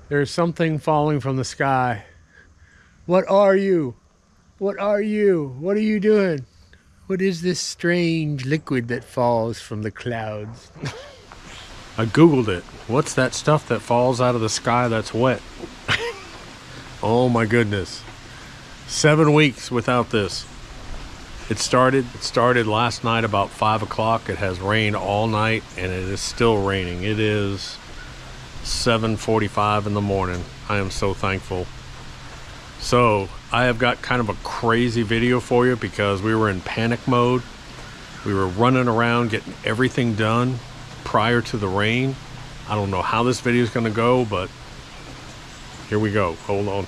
There's something falling from the sky. What are you? What are you? What are you doing? What is this strange liquid that falls from the clouds? I googled it. What's that stuff that falls out of the sky that's wet? Oh my goodness. 7 weeks without this. It started last night about 5 o'clock. It has rained all night and it is still raining. It is 7:45 in the morning. I am so thankful. So I have got kind of a crazy video for you because we were in panic mode. We were running around getting everything done prior to the rain. I don't know how this video is going to go, but here we go. Hold on.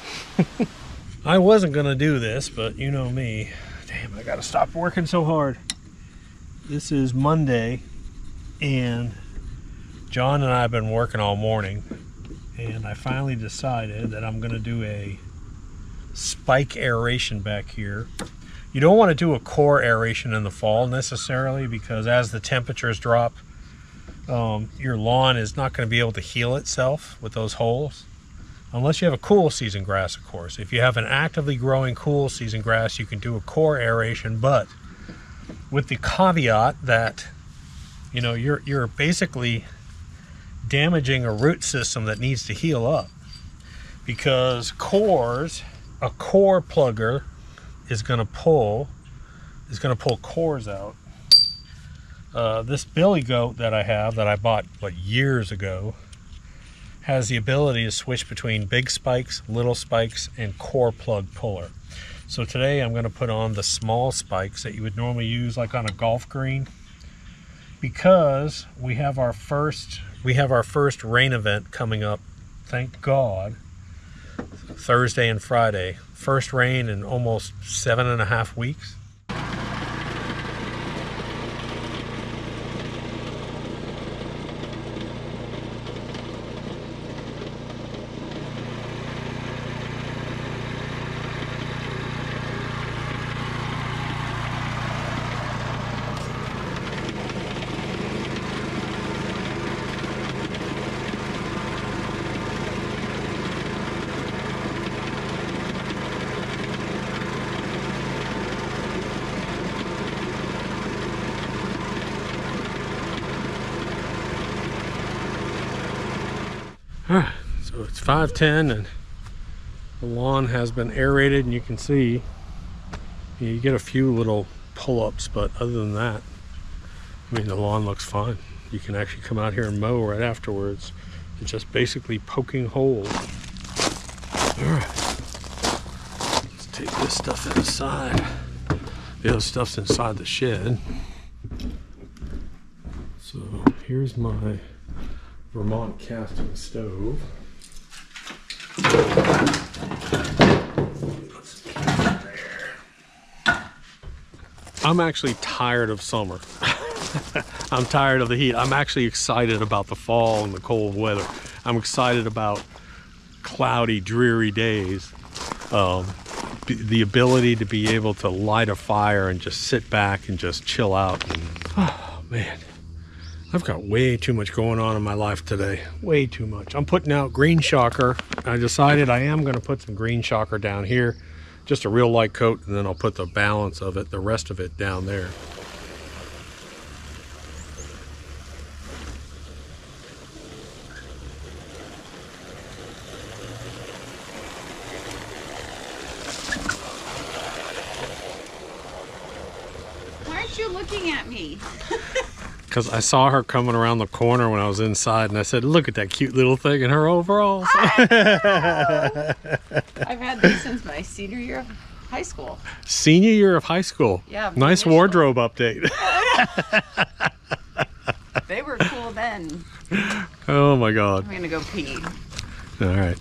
I wasn't going to do this, but you know me. Damn, I got to stop working so hard. This is Monday, and John and I have been working all morning, and I finally decided that I'm going to do a spike aeration back here. You don't want to do a core aeration in the fall necessarily, because as the temperatures drop, your lawn is not going to be able to heal itself with those holes, unless you have a cool season grass, of course. If you have an actively growing cool season grass, you can do a core aeration, but with the caveat that, you know, you're basically damaging a root system that needs to heal up, because cores, a core plugger is going to pull cores out. This billy goat that I have, that I bought years ago, has the ability to switch between big spikes, little spikes, and core plug puller. So today I'm going to put on the small spikes that you would normally use like on a golf green, because we have our first rain event coming up, thank God, Thursday and Friday. First rain in almost 7.5 weeks. Alright, so it's 5:10 and the lawn has been aerated, and you can see you get a few little pull-ups, but other than that, I mean, the lawn looks fine. You can actually come out here and mow right afterwards. It's just basically poking holes. Alright, let's take this stuff inside. The other stuff's inside the shed. So here's my Vermont casting stove. Put some keys in there. I'm actually tired of summer. I'm tired of the heat. I'm actually excited about the fall and the cold weather. I'm excited about cloudy, dreary days. The ability to be able to light a fire and just sit back and just chill out. Oh man. I've got way too much going on in my life today. Way too much. I'm putting out green shocker. I decided I am going to put some green shocker down here. Just a real light coat, and then I'll put the balance of it, the rest of it, down there. Why aren't you looking at me? Because I saw her coming around the corner when I was inside, and I said, look at that cute little thing in her overalls. I've had these since my senior year of high school. Senior year of high school? Yeah. Nice wardrobe update. They were cool then. Oh my God. I'm going to go pee. All right.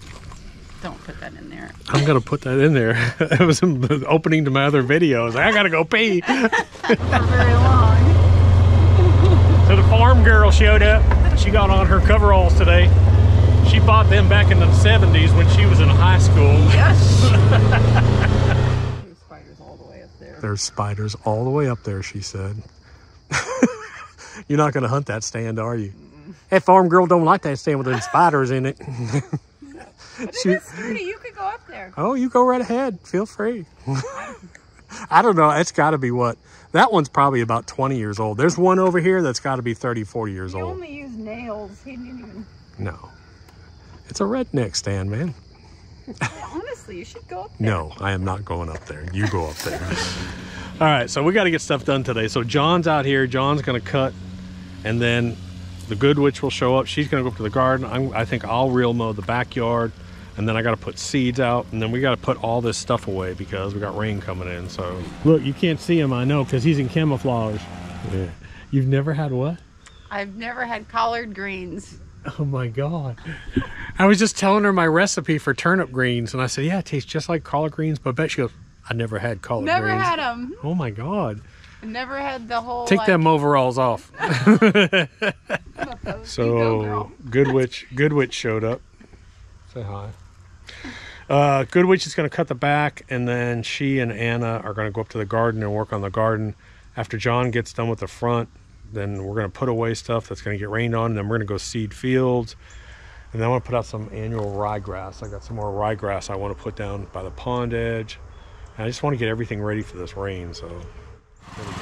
Don't put that in there. I'm going to put that in there. It was in the opening to my other video. I was like, I got to go pee. Not very long. So the farm girl showed up. She got on her coveralls today. She bought them back in the 70s when she was in high school. Yes. There's spiders all the way up there. There's spiders all the way up there, she said. You're not going to hunt that stand, are you? That farm girl don't like that stand with them spiders in it. But it is sturdy. You could go up there. Oh, you go right ahead. Feel free. I don't know. It's got to be what? That one's probably about 20 years old. There's one over here that's got to be 30, 40 years old. He only used nails. He didn't even... No. It's a redneck stand, man. Honestly, you should go up there. No, I am not going up there. You go up there. All right, so we got to get stuff done today. So John's out here. John's going to cut, and then the good witch will show up. She's going to go up to the garden. I think I'll real mow the backyard, and then I got to put seeds out, and then we got to put all this stuff away because we got rain coming in. So look, you can't see him, I know, because he's in camouflage. Yeah. You've never had what? I've never had collard greens. Oh my God. I was just telling her my recipe for turnip greens, and I said, yeah, it tastes just like collard greens, but I bet she goes, I never had collard greens. Never had them. Oh my God. Never had the whole... Take them overalls off. So Good Witch showed up. Say hi. Good Witch is going to cut the back, and then she and Anna are going to go up to the garden and work on the garden. After John gets done with the front, then we're going to put away stuff that's going to get rained on, and then we're going to go seed fields. And then I want to put out some annual ryegrass. I got some more ryegrass I want to put down by the pond edge. And I just want to get everything ready for this rain, so there we go.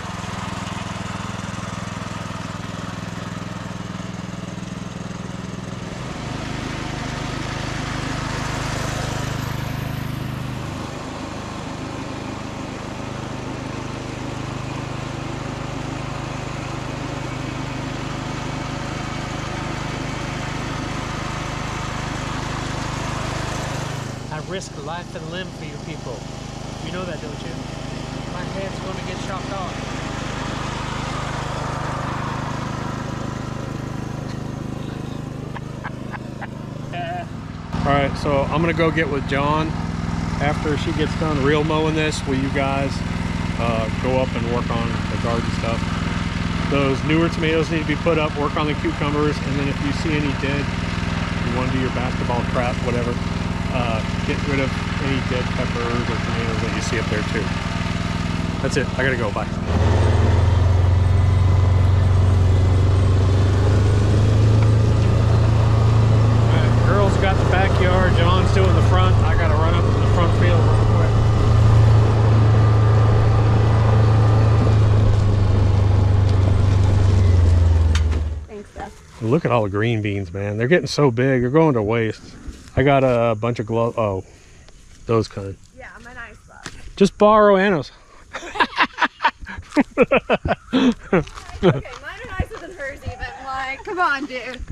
Risk life and limb for you people. You know that, don't you? My head's going to get chopped off. All right, so I'm going to go get with John. After she gets done real mowing this, will you guys go up and work on the garden stuff? Those newer tomatoes need to be put up, work on the cucumbers, and then if you see any dead, you want to do your basketball crap, whatever, get rid of any dead peppers or tomatoes that you see up there too. That's it. I gotta go. Bye. Alright, girls got the backyard. John's doing the front. I gotta run up to the front field real quick. Thanks, Beth. Look at all the green beans, man. They're getting so big. They're going to waste. I got a bunch of gloves. Oh, those kind. Yeah, my nice gloves. Just borrow Anna's. Okay, mine are nicer than hers even. Like, come on, dude.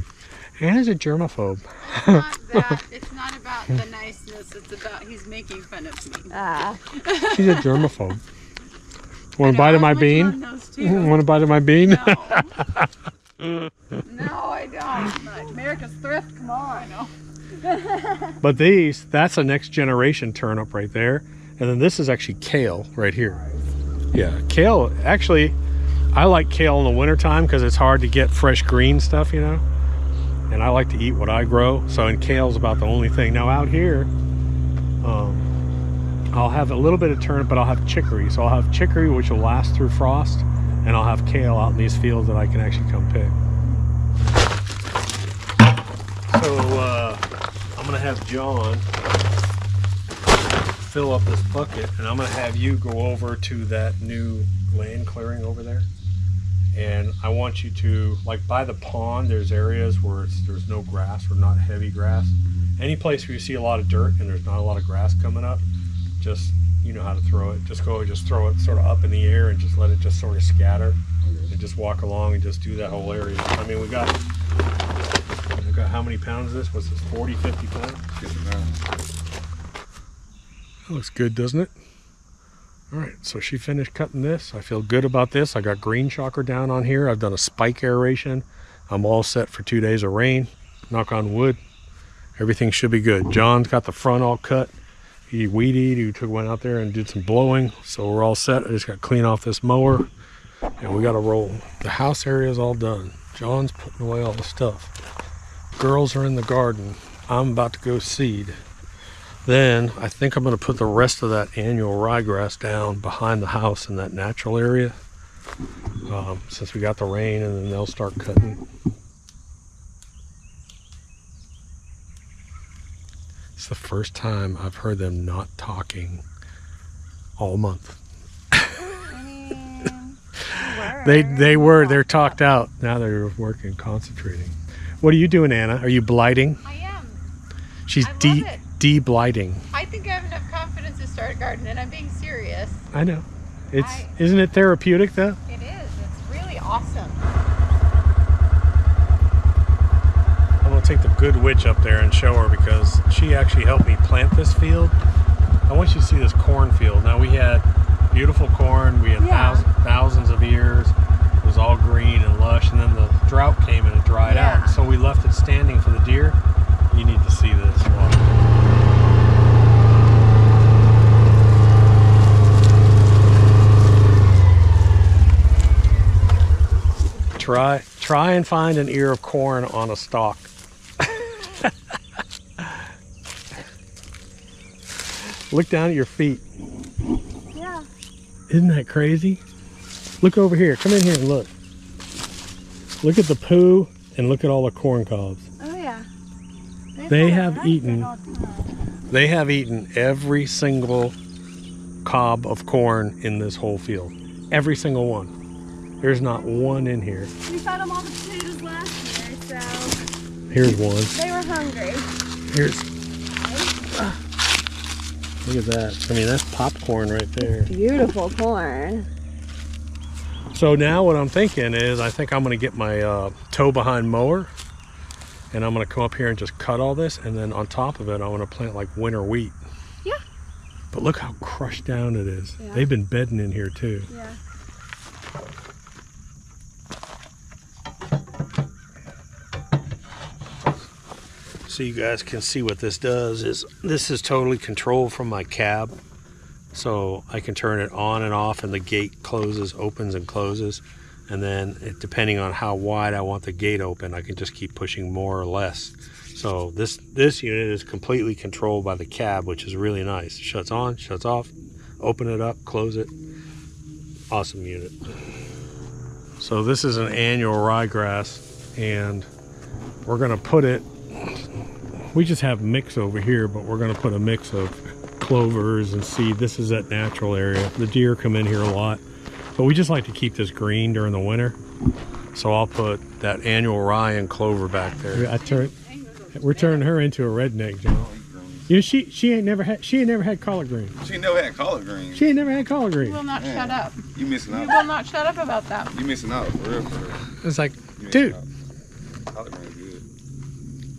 Anna's a germaphobe. It's not that. It's not about the niceness. It's about he's making fun of me. She's a germaphobe. Want a bite of my bean? Want a bite of my bean? No. No, I don't. America's thrift. Come on. I know. But these, that's a next generation turnip right there. And then this is actually kale right here. Yeah, kale, actually, I like kale in the wintertime because it's hard to get fresh green stuff, you know. And I like to eat what I grow. So, and kale's about the only thing. Now out here, I'll have a little bit of turnip, but I'll have chicory. So I'll have chicory, which will last through frost. And I'll have kale out in these fields that I can actually come pick. So, I'm gonna have John fill up this bucket, and I'm gonna have you go over to that new land clearing over there, and I want you to, like by the pond, there's areas where there's no grass or not heavy grass. Any place where you see a lot of dirt and there's not a lot of grass coming up, just, you know how to throw it. Just throw it sort of up in the air and just let it just sort of scatter, and just walk along and just do that whole area. I mean, we got how many pounds is this? What's this, 40, 50 pounds? 50 pounds. That looks good, doesn't it? All right, so she finished cutting this. I feel good about this. I got green shocker down on here. I've done a spike aeration. I'm all set for 2 days of rain. Knock on wood. Everything should be good. John's got the front all cut. He weeded. Went out there and did some blowing. So we're all set. I just got to clean off this mower. And we got to roll. The house area is all done. John's putting away all the stuff. Girls are in the garden. I'm about to go seed. Then I think I'm going to put the rest of that annual ryegrass down behind the house in that natural area, since we got the rain, and then they'll start cutting. It's the first time I've heard them not talking all month. They're talked out. Now they're working, concentrating. What are you doing, Anna? Are you blighting? I am. She's de-blighting. I think I have enough confidence to start a garden, and I'm being serious. I know. Isn't it therapeutic though? It is. It's really awesome. I'm gonna take the good witch up there and show her because she actually helped me plant this field. I want you to see this cornfield. Now we had beautiful corn. We had thousands of ears. It was all green and lush, and then the drought came and it dried out. So we left it standing for the deer. You need to see this. Try and find an ear of corn on a stalk. Look down at your feet. Yeah. Isn't that crazy? Look over here. Come in here and look. Look at the poo and look at all the corn cobs. Oh yeah. They have eaten every single cob of corn in this whole field. Every single one. There's not one in here. We fed them all the potatoes last year, so... Here's one. They were hungry. Look at that. I mean, that's popcorn right there. Beautiful corn. So now what I'm thinking is I think I'm going to get my toe behind mower and I'm going to come up here and just cut all this, and then on top of it I'm going to plant like winter wheat. Yeah. But look how crushed down it is. Yeah. They've been bedding in here too. Yeah. So you guys can see what this does is this is totally controlled from my cab. So I can turn it on and off and the gate closes, opens and closes. And then depending on how wide I want the gate open, I can just keep pushing more or less. So this unit is completely controlled by the cab, which is really nice. Shuts on, shuts off, open it up, close it. Awesome unit. So this is an annual ryegrass and we're gonna put it, we just have mix over here, but we're gonna put a mix of clovers and seed. This is that natural area. The deer come in here a lot, but we just like to keep this green during the winter. So I'll put that annual rye and clover back there. We're turning her into a redneck, John. You know, she ain't never had collard greens. She never had collard greens. She ain't never had collard greens. You will not shut up. You missing out. You will not shut up about that. You missing out, for real, for real. It's like, dude. Collard greens good.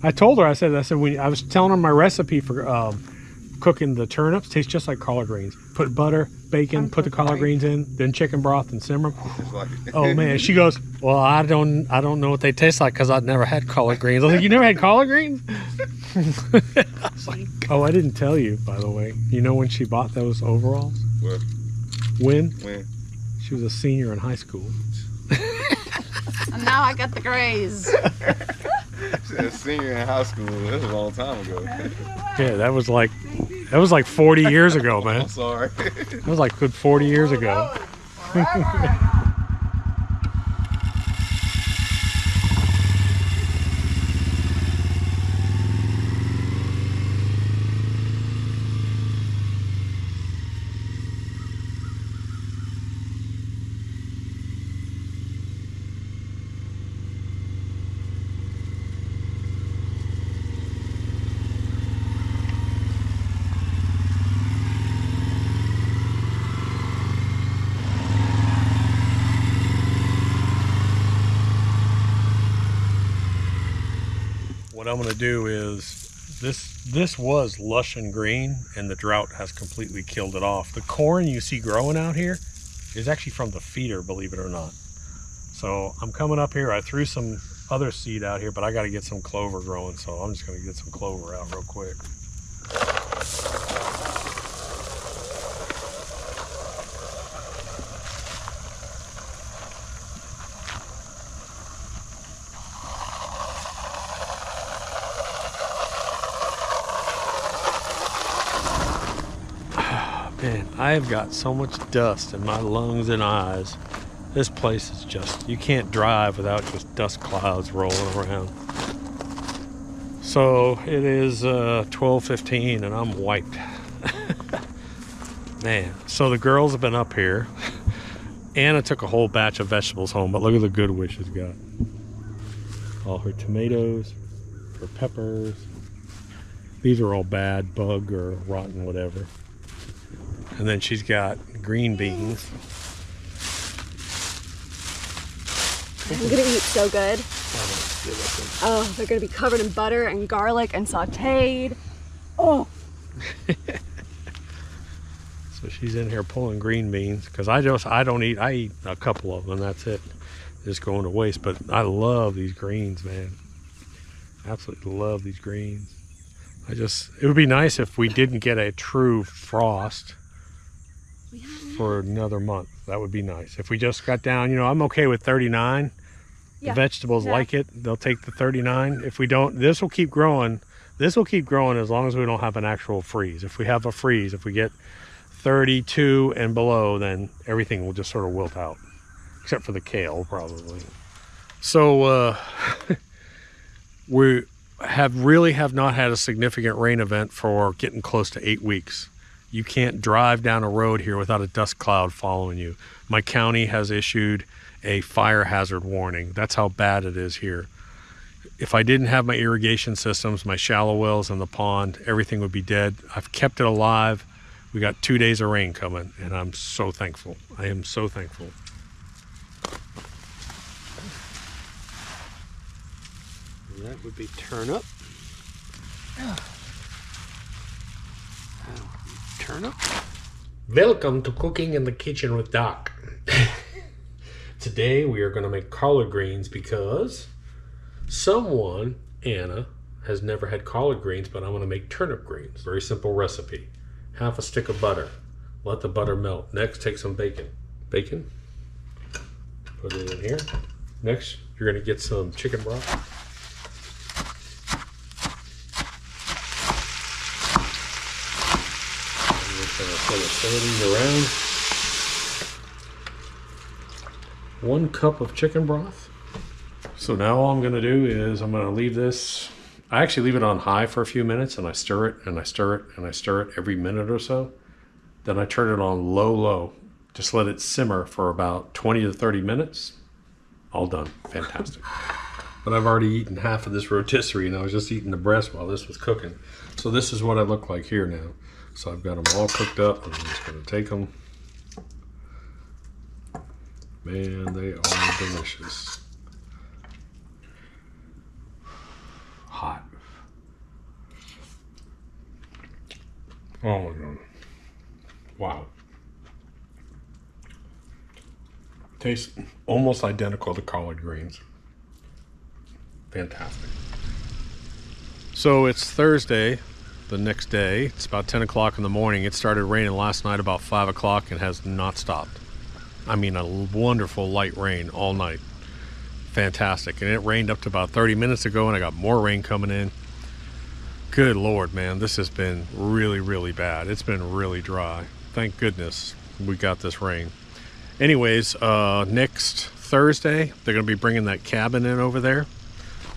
I told her, I said when I was telling her my recipe for cooking the turnips, tastes just like collard greens. Put butter, bacon, put the collard greens in, then chicken broth and simmer them. Just like it. Oh man, she goes, well, I don't know what they taste like because I've never had collard greens. I was like, you never had collard greens? I was like, oh, I didn't tell you, by the way. You know when she bought those overalls? What? When? When? She was a senior in high school. And now I got the grays. A senior in high school. That was a long time ago. Yeah, that was like 40 years ago, man. I'm sorry. That was like good 40 years ago. What I'm going to do is this was lush and green and the drought has completely killed it off. The corn you see growing out here is actually from the feeder, believe it or not. So I'm coming up here. I threw some other seed out here, but I got to get some clover growing. So I'm just going to get some clover out real quick. Man, I have got so much dust in my lungs and eyes. This place is just, you can't drive without just dust clouds rolling around. So So it is 12:15 and I'm wiped. Man, so the girls have been up here. Anna took a whole batch of vegetables home, but look at the good what she's got. All her tomatoes, her peppers. These are all bad, bug or rotten, whatever. And then she's got green beans. I'm gonna eat so good. Oh, they're gonna be covered in butter and garlic and sauteed. Oh. So she's in here pulling green beans because I don't eat. I eat a couple of them. That's it. Just going to waste. But I love these greens, man. Absolutely love these greens. It would be nice if we didn't get a true frost for another month. That would be nice. If we just got down, you know, I'm okay with 39. Yeah, the vegetables like it. They'll take the 39. If we don't, this will keep growing. This will keep growing as long as we don't have an actual freeze. If we have a freeze, if we get 32 and below, then everything will just sort of wilt out. Except for the kale, probably. So, we have not had a significant rain event for getting close to 8 weeks. You can't drive down a road here without a dust cloud following you. My county has issued a fire hazard warning. That's how bad it is here. If I didn't have my irrigation systems, my shallow wells and the pond, everything would be dead. I've kept it alive. We got 2 days of rain coming, and I'm so thankful. I am so thankful. And that would be turnip. Turnip. Welcome to Cooking in the Kitchen with Doc. Today we are going to make collard greens because someone, Anna, has never had collard greens, but I'm going to make turnip greens. Very simple recipe. Half a stick of butter. Let the butter melt. Next, take some bacon. Bacon. Put it in here. Next, you're going to get some chicken broth. I'm just going to sort of stir these around. 1 cup of chicken broth. So now all I'm going to do is I'm going to leave this. I actually leave it on high for a few minutes and I stir it and I stir it and I stir it every minute or so. Then I turn it on low. Just let it simmer for about 20 to 30 minutes. All done. Fantastic. But I've already eaten half of this rotisserie and I was just eating the breast while this was cooking. So this is what I look like here now. So I've got them all cooked up and I'm just going to take them. Man, they are delicious. Hot. Oh my God. Wow. Tastes almost identical to collard greens. Fantastic. So it's Thursday, the next day. It's about 10 o'clock in the morning. It started raining last night about 5 o'clock and has not stopped. I mean, a wonderful light rain all night. Fantastic. And it rained up to about 30 minutes ago and I got more rain coming in. Good Lord, man, this has been really, really bad. It's been really dry. Thank goodness we got this rain. Anyways, next Thursday, they're going to be bringing that cabin in over there.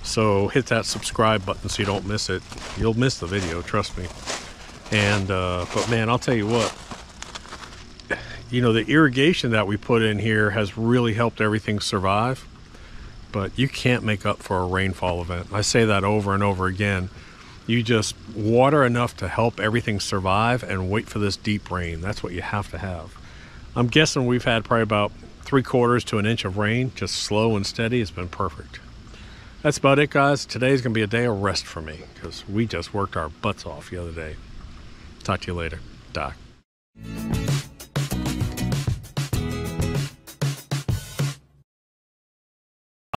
So hit that subscribe button so you don't miss it. You'll miss the video, trust me. And, but man, I'll tell you what. You know, the irrigation that we put in here has really helped everything survive. But you can't make up for a rainfall event. I say that over and over again. You just water enough to help everything survive and wait for this deep rain. That's what you have to have. I'm guessing we've had probably about 3/4 to an inch of rain, just slow and steady. It's been perfect. That's about it, guys. Today's going to be a day of rest for me because we just worked our butts off the other day. Talk to you later. Doc.